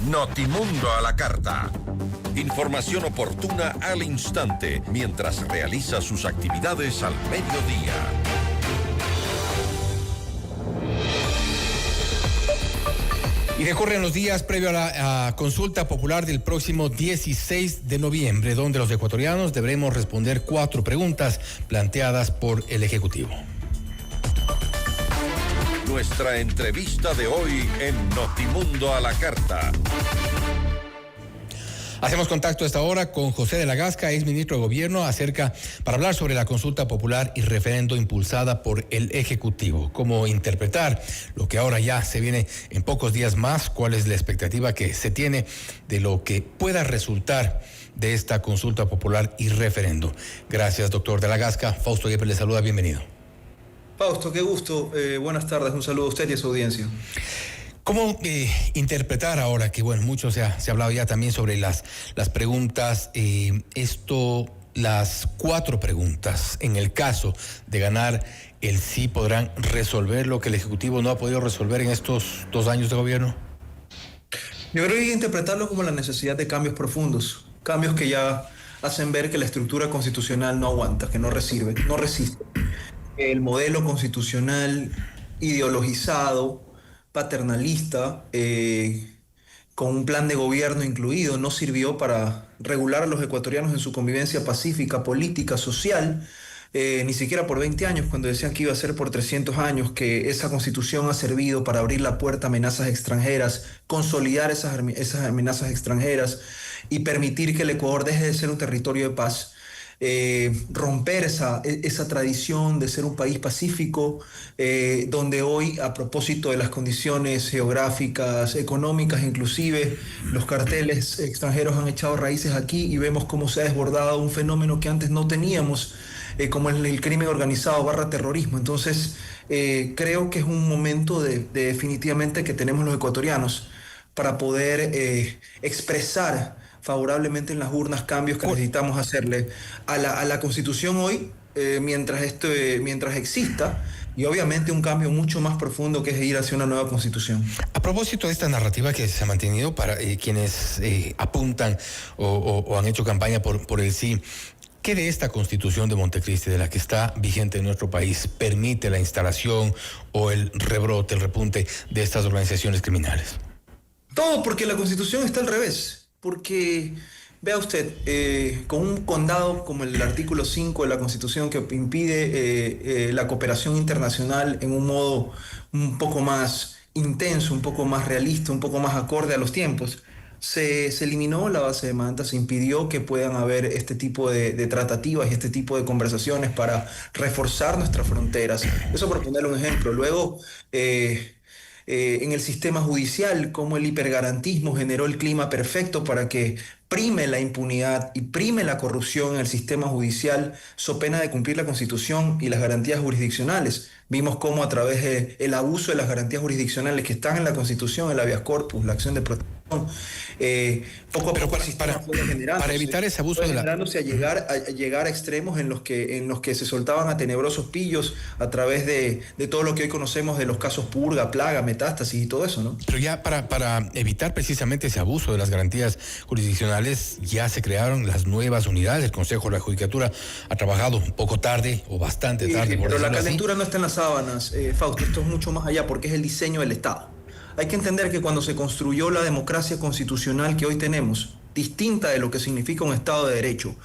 Notimundo a la carta. Información oportuna al instante mientras realiza sus actividades al mediodía. Y recorren los días previo a la consulta popular del próximo 16 de noviembre, donde los ecuatorianos deberemos responder 4 preguntas planteadas por el Ejecutivo. Nuestra entrevista de hoy en Notimundo a la carta. Hacemos contacto a esta hora con José de la Gasca, ex ministro de Gobierno, para hablar sobre la consulta popular y referendo impulsada por el Ejecutivo. ¿Cómo interpretar lo que ahora ya se viene en pocos días más? ¿Cuál es la expectativa que se tiene de lo que pueda resultar de esta consulta popular y referendo? Gracias, doctor de la Gasca. Fausto Yepes le saluda, bienvenido. Fausto, qué gusto. Buenas tardes, un saludo a usted y a su audiencia. ¿Cómo interpretar ahora que, mucho se ha hablado ya también sobre las preguntas, las 4 preguntas, en el caso de ganar el sí, podrán resolver lo que el Ejecutivo no ha podido resolver en estos 2 años de gobierno? Yo creo que hay que interpretarlo como la necesidad de cambios profundos, cambios que ya hacen ver que la estructura constitucional no aguanta, que no resiste. El modelo constitucional ideologizado, paternalista, con un plan de gobierno incluido, no sirvió para regular a los ecuatorianos en su convivencia pacífica, política, social, ni siquiera por 20 años, cuando decían que iba a ser por 300 años, que esa constitución ha servido para abrir la puerta a amenazas extranjeras, consolidar esas amenazas extranjeras y permitir que el Ecuador deje de ser un territorio de paz. Romper esa tradición de ser un país pacífico, donde hoy, a propósito de las condiciones geográficas, económicas, inclusive los carteles extranjeros han echado raíces aquí y vemos cómo se ha desbordado un fenómeno que antes no teníamos, como el crimen organizado / terrorismo. Entonces creo que es un momento de definitivamente que tenemos los ecuatorianos para poder expresar favorablemente en las urnas cambios que necesitamos hacerle a la Constitución hoy, mientras exista, y obviamente un cambio mucho más profundo que es ir hacia una nueva Constitución. A propósito de esta narrativa que se ha mantenido para quienes apuntan o han hecho campaña por el sí, ¿qué de esta Constitución de Montecristi, de la que está vigente en nuestro país, permite la instalación o el rebrote, el repunte de estas organizaciones criminales? Todo, porque la Constitución está al revés. Porque, vea usted, con un condado como el artículo 5 de la Constitución que impide la cooperación internacional en un modo un poco más intenso, un poco más realista, un poco más acorde a los tiempos, se eliminó la base de Manta, se impidió que puedan haber este tipo de tratativas y este tipo de conversaciones para reforzar nuestras fronteras. Eso por ponerle un ejemplo. Luego, en el sistema judicial, cómo el hipergarantismo generó el clima perfecto para que prime la impunidad y prime la corrupción en el sistema judicial, so pena de cumplir la Constitución y las garantías jurisdiccionales. Vimos cómo a través del abuso de las garantías jurisdiccionales que están en la Constitución, el habeas corpus, la acción de protección, poco a poco para evitar ese abuso generándose a llegar a extremos en los que se soltaban a tenebrosos pillos a través de todo lo que hoy conocemos de los casos purga, plaga, metástasis y todo eso, ¿no? Pero ya para evitar precisamente ese abuso de las garantías jurisdiccionales, ya se crearon las nuevas unidades. El Consejo de la Judicatura ha trabajado un poco tarde o bastante tarde. Pero la calentura no está en las sábanas, Fausto. Esto es mucho más allá porque es el diseño del Estado. Hay que entender que cuando se construyó la democracia constitucional que hoy tenemos, distinta de lo que significa un Estado de Derecho,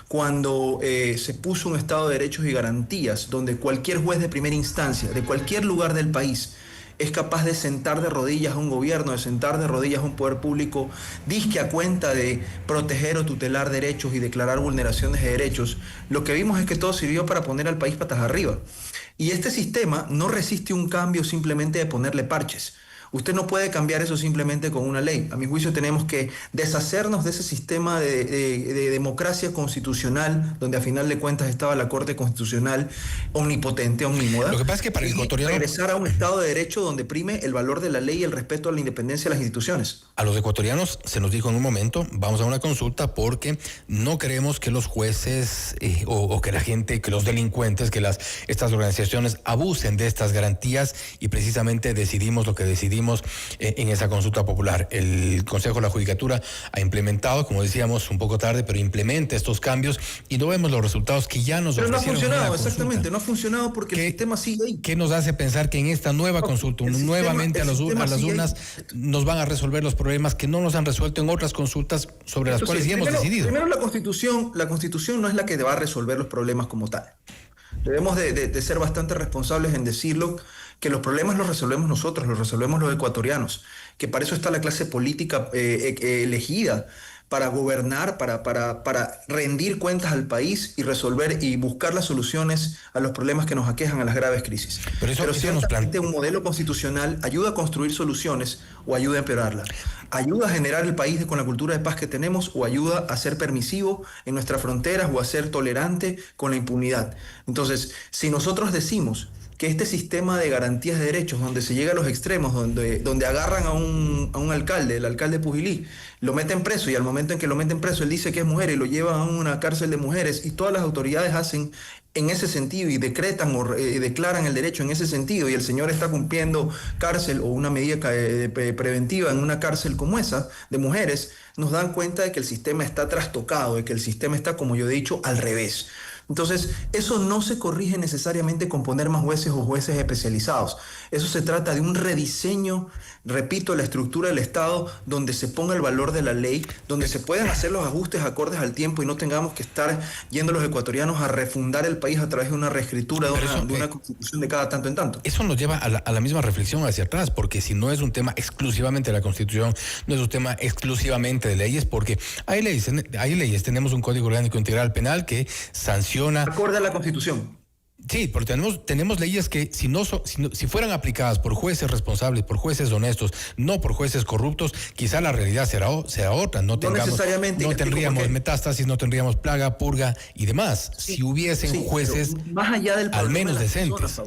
cuando se puso un Estado de Derechos y garantías, donde cualquier juez de primera instancia, de cualquier lugar del país, es capaz de sentar de rodillas a un gobierno, de sentar de rodillas a un poder público, disque a cuenta de proteger o tutelar derechos y declarar vulneraciones de derechos, lo que vimos es que todo sirvió para poner al país patas arriba. Y este sistema no resiste un cambio simplemente de ponerle parches. Usted no puede cambiar eso simplemente con una ley. A mi juicio tenemos que deshacernos de ese sistema de democracia constitucional, donde a final de cuentas estaba la Corte Constitucional omnipotente, omnímoda. Lo que pasa es que para el ecuatoriano, regresar a un Estado de Derecho donde prime el valor de la ley y el respeto a la independencia de las instituciones. A los ecuatorianos se nos dijo en un momento, vamos a una consulta porque no queremos que los jueces o que la gente, que los delincuentes, que estas organizaciones abusen de estas garantías, y precisamente decidimos lo que decidimos hicimos en esa consulta popular. El Consejo de la Judicatura ha implementado, como decíamos, un poco tarde, pero implementa estos cambios y no vemos los resultados que ya nos ofrecieron. Pero no ha funcionado, exactamente, no ha funcionado porque el sistema sigue ahí. ¿Qué nos hace pensar que en esta nueva consulta, nuevamente a las urnas, nos van a resolver los problemas que no nos han resuelto en otras consultas sobre las cuales ya hemos decidido? Primero, la Constitución no es la que va a resolver los problemas como tal. Debemos de ser bastante responsables en decirlo, que los problemas los resolvemos nosotros, los resolvemos los ecuatorianos, que para eso está la clase política elegida, para gobernar, para rendir cuentas al país y resolver y buscar las soluciones a los problemas que nos aquejan, a las graves crisis. Pero ciertamente un modelo constitucional ayuda a construir soluciones o ayuda a empeorarlas. Ayuda a generar el país con la cultura de paz que tenemos o ayuda a ser permisivo en nuestras fronteras o a ser tolerante con la impunidad. Entonces, si nosotros decimos que este sistema de garantías de derechos, donde se llega a los extremos, donde agarran a un alcalde, el alcalde Pujilí, lo meten preso y al momento en que lo meten preso él dice que es mujer y lo llevan a una cárcel de mujeres y todas las autoridades hacen en ese sentido y decretan o declaran el derecho en ese sentido y el señor está cumpliendo cárcel o una medida preventiva en una cárcel como esa de mujeres, nos dan cuenta de que el sistema está trastocado, de que el sistema está, como yo he dicho, al revés. Entonces, eso no se corrige necesariamente con poner más jueces o jueces especializados. Eso se trata de un rediseño, repito, la estructura del Estado, donde se ponga el valor de la ley, donde se puedan hacer los ajustes acordes al tiempo y no tengamos que estar yendo los ecuatorianos a refundar el país a través de una reescritura de una constitución de cada tanto en tanto. Eso nos lleva a la misma reflexión hacia atrás, porque si no es un tema exclusivamente de la Constitución, no es un tema exclusivamente de leyes, porque hay leyes, tenemos un Código Orgánico Integral Penal que sanciona acorde a la Constitución. Sí, porque tenemos leyes que si fueran aplicadas por jueces responsables, por jueces honestos, no por jueces corruptos, quizá la realidad será otra. No tendríamos metástasis, no tendríamos plaga, purga y demás. Sí, si hubiesen jueces más allá del al menos decentes.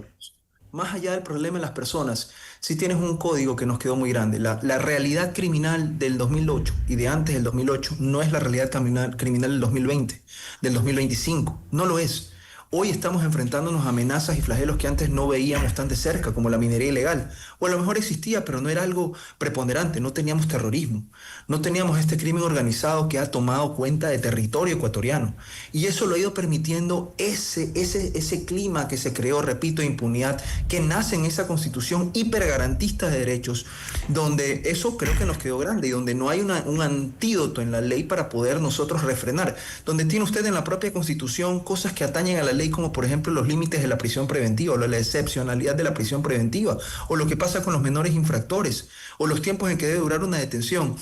Más allá del problema de las personas, sí tienes un código que nos quedó muy grande. La realidad criminal del 2008 y de antes del 2008 no es la realidad criminal del 2020, del 2025. No lo es. Hoy estamos enfrentándonos a amenazas y flagelos que antes no veíamos tan de cerca, como la minería ilegal. O a lo mejor existía, pero no era algo preponderante. No teníamos terrorismo. No teníamos este crimen organizado que ha tomado cuenta de territorio ecuatoriano. Y eso lo ha ido permitiendo ese clima que se creó, repito, de impunidad, que nace en esa constitución hipergarantista de derechos, donde eso creo que nos quedó grande y donde no hay un antídoto en la ley para poder nosotros refrenar. Donde tiene usted en la propia constitución cosas que atañen a la ley, como por ejemplo los límites de la prisión preventiva o la excepcionalidad de la prisión preventiva o lo que pasa con los menores infractores o los tiempos en que debe durar una detención.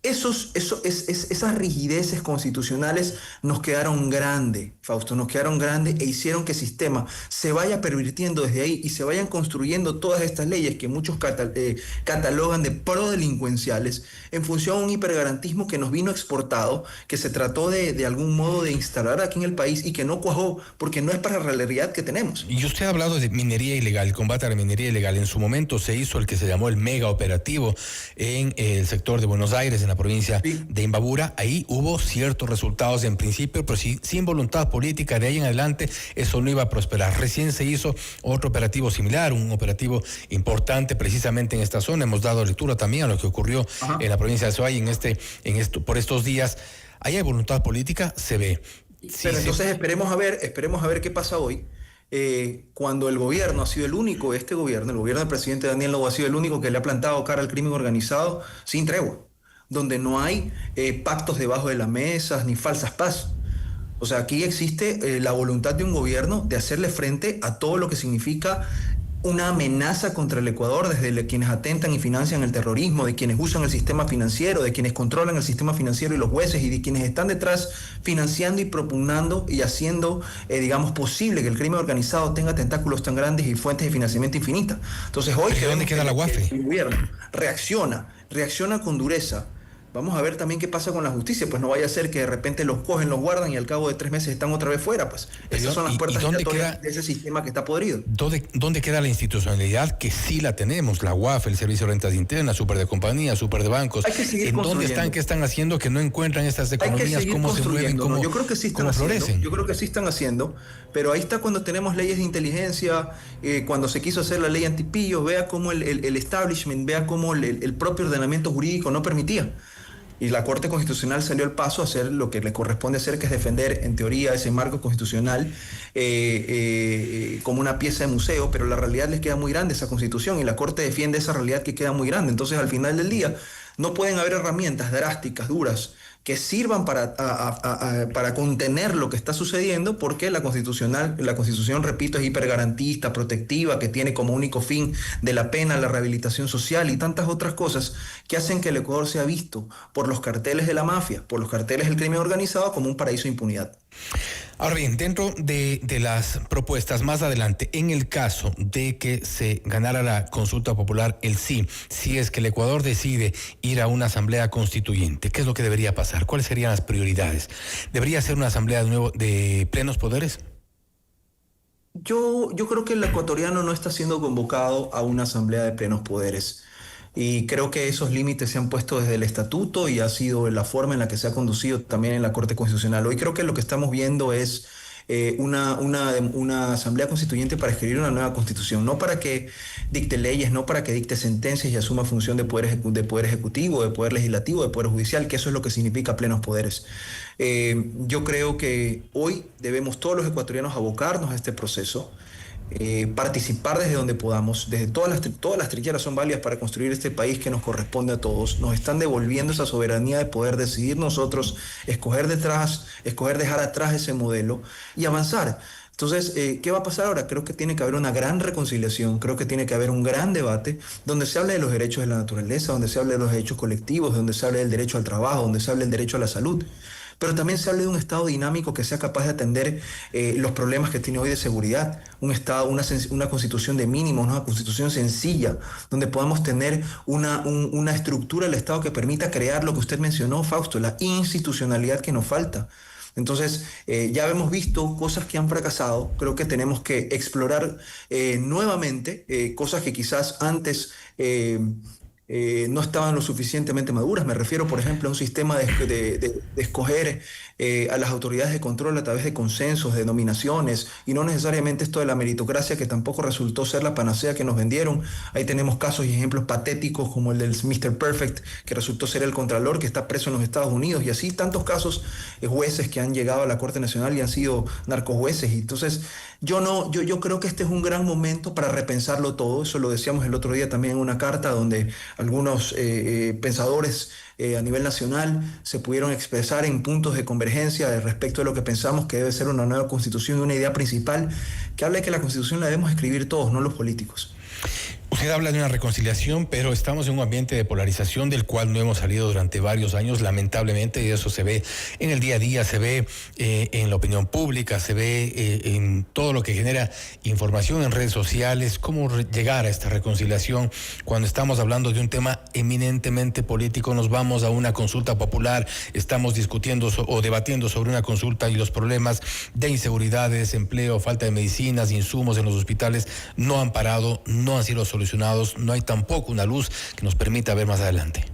Esas rigideces constitucionales nos quedaron grandes, Fausto, nos quedaron grandes e hicieron que el sistema se vaya pervirtiendo desde ahí y se vayan construyendo todas estas leyes que muchos catalogan de prodelincuenciales en función a un hipergarantismo que nos vino exportado, que se trató de algún modo de instalar aquí en el país y que no cuajó porque no es para la realidad que tenemos. Y usted ha hablado de minería ilegal, el combate a la minería ilegal. En su momento se hizo el que se llamó el mega operativo en el sector de Buenos Aires, en la provincia de Imbabura. Ahí hubo ciertos resultados en principio, pero sin voluntad política de ahí en adelante eso no iba a prosperar. Recién se hizo otro operativo similar, un operativo importante precisamente en esta zona. Hemos dado lectura también a lo que ocurrió en la provincia de Soay por estos días. Ahí hay voluntad política, se ve. Pero entonces esperemos a ver qué pasa hoy. Cuando el gobierno ha sido el único, el gobierno del presidente Daniel Noboa ha sido el único que le ha plantado cara al crimen organizado sin tregua, donde no hay pactos debajo de las mesas ni falsas paz. O sea, aquí existe la voluntad de un gobierno de hacerle frente a todo lo que significa una amenaza contra el Ecuador, desde quienes atentan y financian el terrorismo, de quienes usan el sistema financiero, de quienes controlan el sistema financiero y los jueces, y de quienes están detrás financiando y propugnando y haciendo, posible que el crimen organizado tenga tentáculos tan grandes y fuentes de financiamiento infinitas. Entonces hoy ¿dónde queda la UAFE? El gobierno reacciona con dureza Vamos a ver también qué pasa con la justicia, pues no vaya a ser que de repente los cogen, los guardan y al cabo de 3 meses están otra vez fuera, pues. Esas son las puertas giratorias de ese sistema que está podrido. ¿Dónde queda la institucionalidad que sí la tenemos? La UAF, el Servicio de Rentas Internas, Super de Compañías, Super de Bancos. Hay que seguir ¿En dónde están? ¿Qué están haciendo? Que no encuentran estas economías, cómo se mueven, yo creo que sí están florecen. Yo creo que sí están haciendo, pero ahí está cuando tenemos leyes de inteligencia, cuando se quiso hacer la ley antipillos, vea cómo el establishment, vea cómo el propio ordenamiento jurídico no permitía. Y la Corte Constitucional salió al paso a hacer lo que le corresponde hacer, que es defender, en teoría, ese marco constitucional como una pieza de museo, pero la realidad les queda muy grande esa Constitución y la Corte defiende esa realidad que queda muy grande. Entonces, al final del día, no pueden haber herramientas drásticas, duras, que sirvan para contener lo que está sucediendo, porque la Constitución, repito, es hipergarantista, protectiva, que tiene como único fin de la pena la rehabilitación social y tantas otras cosas que hacen que el Ecuador sea visto por los carteles de la mafia, por los carteles del crimen organizado como un paraíso de impunidad. Ahora bien, dentro de las propuestas más adelante, en el caso de que se ganara la consulta popular, el sí, si es que el Ecuador decide ir a una asamblea constituyente, ¿qué es lo que debería pasar? ¿Cuáles serían las prioridades? ¿Debería ser una asamblea de nuevo de plenos poderes? Yo creo que el ecuatoriano no está siendo convocado a una asamblea de plenos poderes. Y creo que esos límites se han puesto desde el estatuto y ha sido la forma en la que se ha conducido también en la Corte Constitucional. Hoy creo que lo que estamos viendo es una asamblea constituyente para escribir una nueva constitución, no para que dicte leyes, no para que dicte sentencias y asuma función de poder ejecutivo, de poder legislativo, de poder judicial, que eso es lo que significa plenos poderes. Yo creo que hoy debemos todos los ecuatorianos abocarnos a este proceso, participar desde donde podamos, desde todas las trincheras son válidas para construir este país que nos corresponde a todos. Nos están devolviendo esa soberanía de poder decidir nosotros, escoger dejar atrás ese modelo y avanzar. Entonces, ¿qué va a pasar ahora? Creo que tiene que haber una gran reconciliación, creo que tiene que haber un gran debate donde se hable de los derechos de la naturaleza, donde se hable de los derechos colectivos, donde se hable del derecho al trabajo, donde se hable del derecho a la salud. Pero también se hable de un Estado dinámico que sea capaz de atender los problemas que tiene hoy de seguridad, un Estado, una constitución de mínimos, una constitución sencilla, donde podamos tener una estructura del Estado que permita crear lo que usted mencionó, Fausto, la institucionalidad que nos falta. Entonces, ya hemos visto cosas que han fracasado, creo que tenemos que explorar nuevamente cosas que quizás antes no estaban lo suficientemente maduras. Me refiero, por ejemplo, a un sistema de escoger a las autoridades de control a través de consensos, de nominaciones, y no necesariamente esto de la meritocracia, que tampoco resultó ser la panacea que nos vendieron. Ahí tenemos casos y ejemplos patéticos como el del Mr. Perfect, que resultó ser el contralor que está preso en los Estados Unidos, y así tantos casos, jueces que han llegado a la Corte Nacional y han sido narcojueces. Y entonces, yo creo que este es un gran momento para repensarlo todo. Eso lo decíamos el otro día también en una carta donde algunos pensadores a nivel nacional se pudieron expresar en puntos de convergencia respecto de lo que pensamos que debe ser una nueva constitución y una idea principal que habla de que la constitución la debemos escribir todos, no los políticos. Usted habla de una reconciliación, pero estamos en un ambiente de polarización del cual no hemos salido durante varios años, lamentablemente, y eso se ve en el día a día, se ve en la opinión pública, se ve en todo lo que genera información en redes sociales. ¿Cómo llegar a esta reconciliación cuando estamos hablando de un tema eminentemente político? Nos vamos a una consulta popular, estamos discutiendo o debatiendo sobre una consulta y los problemas de inseguridad, de desempleo, falta de medicinas, insumos en los hospitales no han parado, no han sido solucionados, no hay tampoco una luz que nos permita ver más adelante.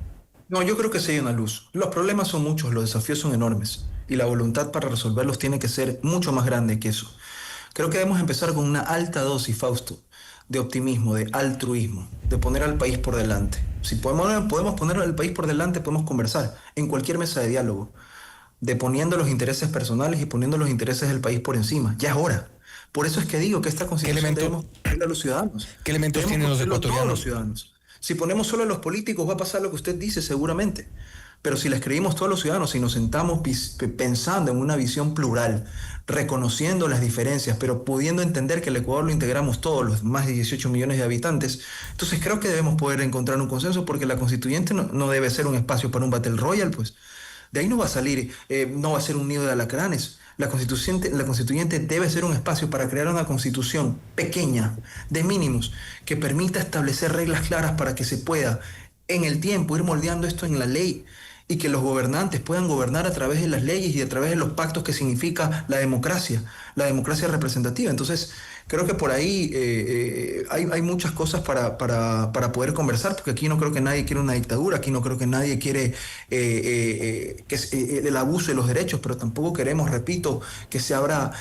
No, yo creo que sí hay una luz. Los problemas son muchos, los desafíos son enormes y la voluntad para resolverlos tiene que ser mucho más grande que eso. Creo que debemos empezar con una alta dosis, Fausto, de optimismo, de altruismo, de poner al país por delante. Si podemos poner al país por delante, podemos conversar en cualquier mesa de diálogo, de poniendo los intereses personales y poniendo los intereses del país por encima. Ya es hora. Por eso es que digo que esta constitución debemos construirla a los ciudadanos. ¿Qué elementos tienen los ecuatorianos? Todos los ciudadanos. Si ponemos solo a los políticos va a pasar lo que usted dice seguramente. Pero si la escribimos todos los ciudadanos y nos sentamos pensando en una visión plural, reconociendo las diferencias, pero pudiendo entender que el Ecuador lo integramos todos, los más de 18 millones de habitantes, entonces creo que debemos poder encontrar un consenso, porque la constituyente no debe ser un espacio para un Battle Royale, pues. De ahí no va a salir, no va a ser un nido de alacranes. La constituyente debe ser un espacio para crear una constitución pequeña, de mínimos, que permita establecer reglas claras para que se pueda, en el tiempo, ir moldeando esto en la ley y que los gobernantes puedan gobernar a través de las leyes y a través de los pactos que significa la democracia representativa. Entonces, creo que por ahí hay muchas cosas para poder conversar, porque aquí no creo que nadie quiere una dictadura, aquí no creo que nadie quiere el abuso de los derechos, pero tampoco queremos, repito, que se abra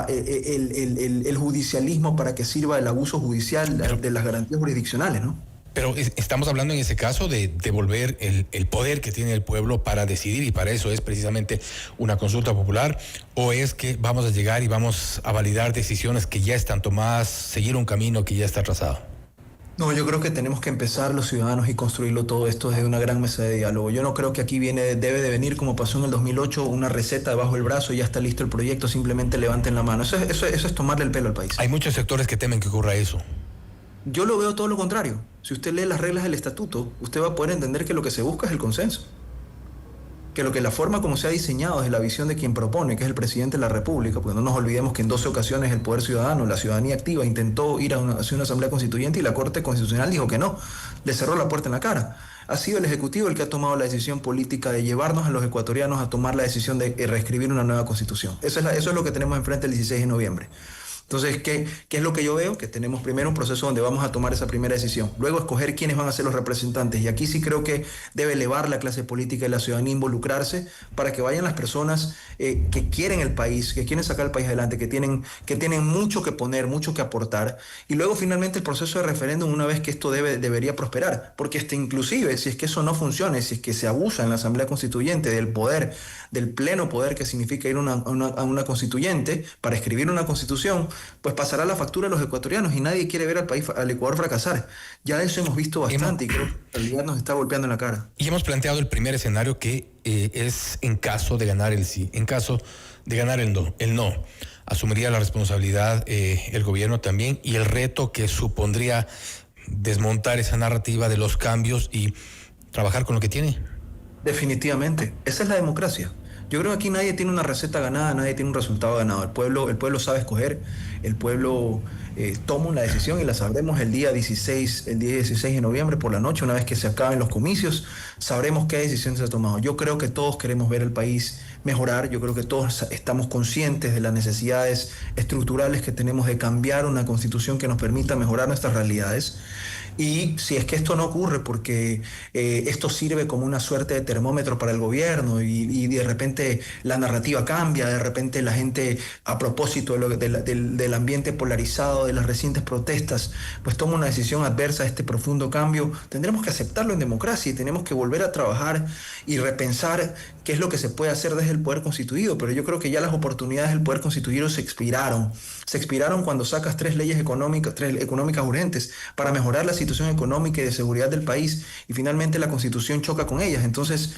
el judicialismo para que sirva el abuso judicial de las garantías jurisdiccionales, ¿no? Pero estamos hablando en ese caso de devolver el poder que tiene el pueblo para decidir, y para eso es precisamente una consulta popular, o es que vamos a llegar y vamos a validar decisiones que ya están tomadas, seguir un camino que ya está trazado. No, yo creo que tenemos que empezar los ciudadanos y construirlo todo esto desde una gran mesa de diálogo. Yo no creo que aquí debe de venir, como pasó en el 2008, una receta debajo del brazo y ya está listo el proyecto, simplemente levanten la mano. Eso es tomarle el pelo al país. Hay muchos sectores que temen que ocurra eso. Yo lo veo todo lo contrario. Si usted lee las reglas del estatuto, usted va a poder entender que lo que se busca es el consenso. Que la forma como se ha diseñado desde la visión de quien propone, que es el presidente de la República, porque no nos olvidemos que en 12 ocasiones el poder ciudadano, la ciudadanía activa, intentó ir hacia una asamblea constituyente y la Corte Constitucional dijo que no, le cerró la puerta en la cara. Ha sido el Ejecutivo el que ha tomado la decisión política de llevarnos a los ecuatorianos a tomar la decisión de reescribir una nueva constitución. Eso es lo que tenemos enfrente el 16 de noviembre. Entonces, ¿qué es lo que yo veo? Que tenemos primero un proceso donde vamos a tomar esa primera decisión, luego escoger quiénes van a ser los representantes, y aquí sí creo que debe elevar la clase política y la ciudadanía, involucrarse para que vayan las personas que quieren el país, que quieren sacar el país adelante, que tienen mucho que poner, mucho que aportar, y luego finalmente el proceso de referéndum, una vez que esto debería prosperar, porque inclusive si es que eso no funciona, si es que se abusa en la Asamblea Constituyente del poder, del pleno poder que significa ir a una constituyente para escribir una constitución, pues pasará la factura a los ecuatorianos y nadie quiere ver al Ecuador fracasar. Ya de eso hemos visto bastante y creo que la realidad nos está golpeando en la cara. Y hemos planteado el primer escenario que es en caso de ganar el sí, en caso de ganar el no. Asumiría la responsabilidad el gobierno también, y el reto que supondría desmontar esa narrativa de los cambios y trabajar con lo que tiene. Definitivamente, esa es la democracia. Yo creo que aquí nadie tiene una receta ganada, nadie tiene un resultado ganado. El pueblo sabe escoger, el pueblo toma una decisión y la sabremos el día 16 de noviembre por la noche, una vez que se acaben los comicios, sabremos qué decisión se ha tomado. Yo creo que todos queremos ver el país mejorar, yo creo que todos estamos conscientes de las necesidades estructurales que tenemos de cambiar una constitución que nos permita mejorar nuestras realidades. Y si es que esto no ocurre porque esto sirve como una suerte de termómetro para el gobierno y de repente la narrativa cambia, de repente la gente, a propósito del ambiente polarizado, de las recientes protestas, pues toma una decisión adversa a este profundo cambio, tendremos que aceptarlo en democracia y tenemos que volver a trabajar y repensar qué es lo que se puede hacer desde el poder constituido. Pero yo creo que ya las oportunidades del poder constituido se expiraron cuando sacas tres leyes económicas urgentes para mejorar la situación económica y de seguridad del país, y finalmente la Constitución choca con ellas. Entonces,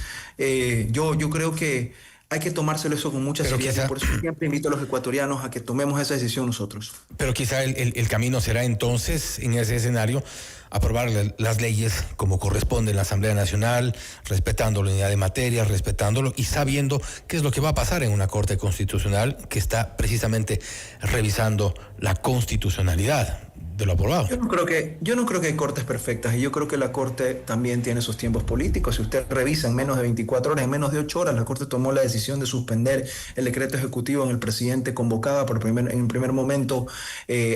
yo creo que hay que tomárselo eso con mucha seriedad, y por eso siempre invito a los ecuatorianos a que tomemos esa decisión nosotros. Pero quizá el camino será entonces, en ese escenario, aprobar las leyes como corresponde en la Asamblea Nacional, respetando la unidad de materia, respetándolo y sabiendo qué es lo que va a pasar en una Corte Constitucional que está precisamente revisando la constitucionalidad de lo aprobado. Yo no creo que hay cortes perfectas, y yo creo que la Corte también tiene sus tiempos políticos. Si usted revisa en menos de 24 horas, en menos de 8 horas, la Corte tomó la decisión de suspender el decreto ejecutivo en el presidente convocaba en primer momento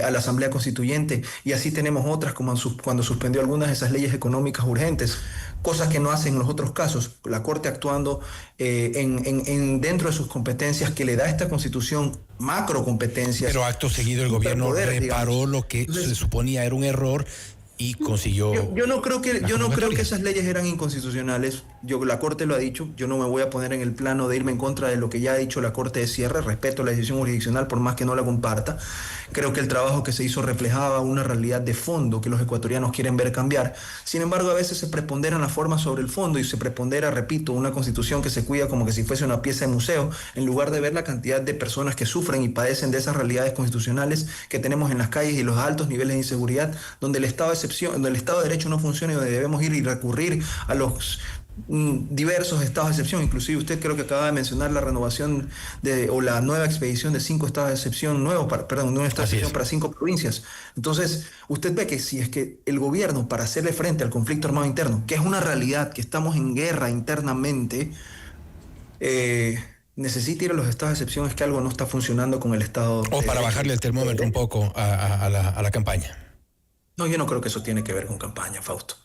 a la Asamblea Constituyente, y así tenemos otras como cuando suspendió algunas de esas leyes económicas urgentes, cosas que no hacen en los otros casos. La Corte actuando dentro de sus competencias que le da esta Constitución, macro competencias. Pero acto seguido el gobierno reparó lo que se suponía era un error y consiguió. Yo no creo que esas leyes eran inconstitucionales. La Corte lo ha dicho. Yo no me voy a poner en el plano de irme en contra de lo que ya ha dicho la Corte de cierre. Respeto la decisión jurisdiccional por más que no la comparta. Creo que el trabajo que se hizo reflejaba una realidad de fondo que los ecuatorianos quieren ver cambiar. Sin embargo, a veces se preponderan las formas sobre el fondo y se prepondera, repito, una Constitución que se cuida como que si fuese una pieza de museo, en lugar de ver la cantidad de personas que sufren y padecen de esas realidades constitucionales que tenemos en las calles y los altos niveles de inseguridad, donde el Estado de Derecho no funciona y donde debemos ir y recurrir a los diversos estados de excepción. Inclusive usted creo que acaba de mencionar la renovación o la nueva expedición de 5 estados de excepción nuevos, un estado de excepción para 5 provincias. Entonces, usted ve que si es que el gobierno, para hacerle frente al conflicto armado interno, que es una realidad, que estamos en guerra internamente, necesita ir a los estados de excepción, es que algo no está funcionando con el estado. O para bajarle el termómetro un poco a la campaña. No, yo no creo que eso tiene que ver con campaña, Fausto.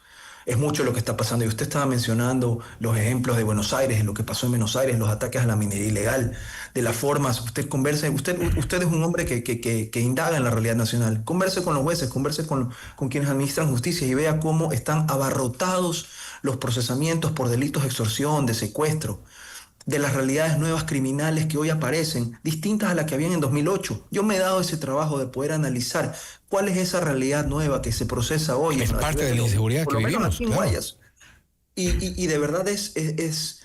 Es mucho lo que está pasando. Y usted estaba mencionando los ejemplos de Buenos Aires, de lo que pasó en Buenos Aires, los ataques a la minería ilegal, de las formas. Usted conversa, usted es un hombre que indaga en la realidad nacional. Converse con los jueces, converse con quienes administran justicia y vea cómo están abarrotados los procesamientos por delitos de extorsión, de secuestro, de las realidades nuevas criminales que hoy aparecen, distintas a las que habían en 2008. Yo me he dado ese trabajo de poder analizar cuál es esa realidad nueva que se procesa hoy. Es parte de la inseguridad que vivimos. Claro. Y de verdad es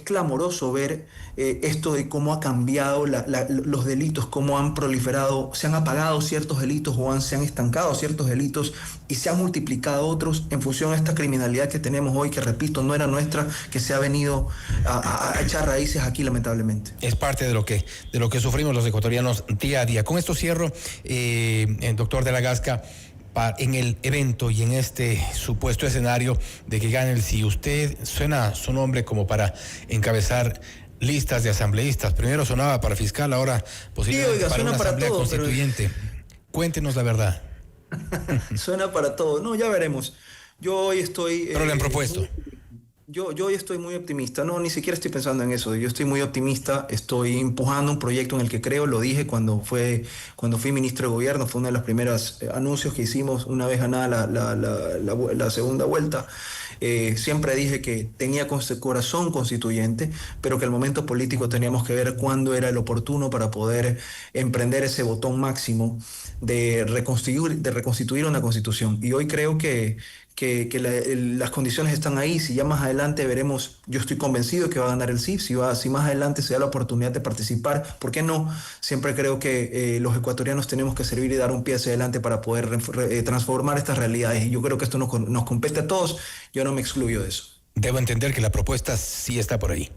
clamoroso ver esto de cómo ha cambiado los delitos, cómo han proliferado, se han apagado ciertos delitos o se han estancado ciertos delitos y se han multiplicado otros en función a esta criminalidad que tenemos hoy, que repito, no era nuestra, que se ha venido a echar raíces aquí lamentablemente. Es parte de lo que sufrimos los ecuatorianos día a día. Con esto cierro, doctor de la Gasca. En el evento y en este supuesto escenario de que gane el sí, usted suena su nombre como para encabezar listas de asambleístas. Primero sonaba para fiscal, ahora posiblemente para una asamblea constituyente. Cuéntenos la verdad. Suena para todo. No, ya veremos. Yo hoy estoy... Pero le han propuesto. Yo hoy estoy muy optimista, no, ni siquiera estoy pensando en eso, yo estoy muy optimista, estoy empujando un proyecto en el que creo, lo dije cuando fui ministro de gobierno, fue uno de los primeros anuncios que hicimos una vez ganada la segunda vuelta. Siempre dije que tenía corazón constituyente, pero que el momento político teníamos que ver cuándo era el oportuno para poder emprender ese botón máximo de reconstituir una constitución. Y hoy creo que las condiciones están ahí. Si ya más adelante veremos, yo estoy convencido que va a ganar el sí, si más adelante se da la oportunidad de participar, ¿por qué no? Siempre creo que los ecuatorianos tenemos que servir y dar un pie hacia adelante para poder transformar estas realidades. Y yo creo que esto nos compete a todos, yo no me excluyo de eso. Debo entender que la propuesta sí está por ahí.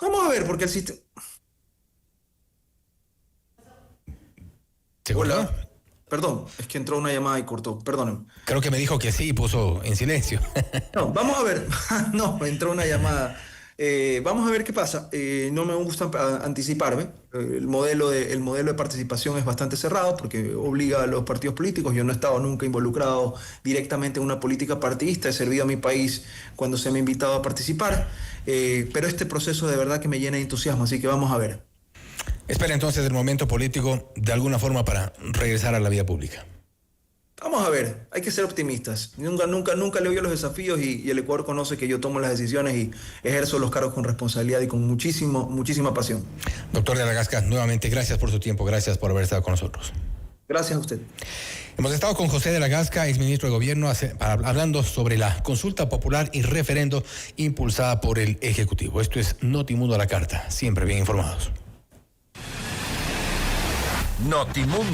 Vamos a ver, porque el sistema... Hola. Perdón, es que entró una llamada y cortó, perdónenme. Creo que me dijo que sí y puso en silencio. No, vamos a ver. No, entró una llamada. Vamos a ver qué pasa. No me gusta anticiparme. El modelo de participación es bastante cerrado porque obliga a los partidos políticos. Yo no he estado nunca involucrado directamente en una política partidista. He servido a mi país cuando se me ha invitado a participar. Pero este proceso de verdad que me llena de entusiasmo, así que vamos a ver. Espera entonces el momento político de alguna forma para regresar a la vida pública. Vamos a ver, hay que ser optimistas. Nunca le oigo los desafíos y el Ecuador conoce que yo tomo las decisiones y ejerzo los cargos con responsabilidad y con muchísima pasión. Doctor de la Gasca, nuevamente gracias por su tiempo, gracias por haber estado con nosotros. Gracias a usted. Hemos estado con José de la Gasca, exministro de Gobierno, hablando sobre la consulta popular y referendo impulsada por el Ejecutivo. Esto es Notimundo a la Carta, siempre bien informados. Notimundo.